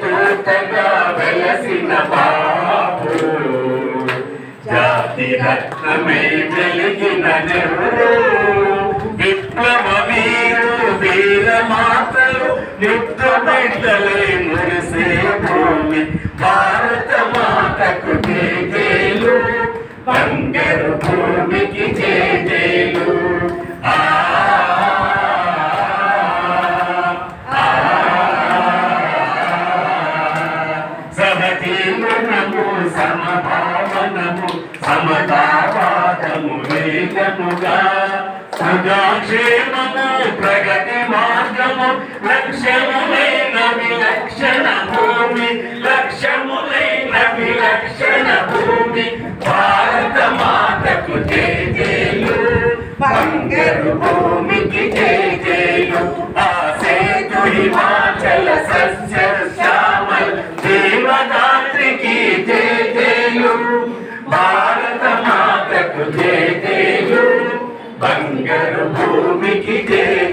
తూతగా వెలసిన బాబు జాతి రత్నమే వెలిగిన నెహ్రూ విప్లవ వీరు వీర మాతలు యుద్ధ బిడ్డలే మురిసే భూమి భారత మాతకు జేజేలు బంగారు భూమికి జేజేలు సహజీవనము సమభావనము సమతావాదము వేగముగా ప్రజాక్షేమము ప్రగతి మార్గము లక్ష్యములైన విలక్షణ భూమి లక్ష్యములైన విలక్షణ భూమి భారత మాతకు జేజేలు బంగారు భూమికి జేజేలు ఆ సేతు హిమాచల సస్య శ్యామల దేవదాత్రికి జేజేలు భారత మాతకు జేజేలు బంగారు భూమికి జేజేలు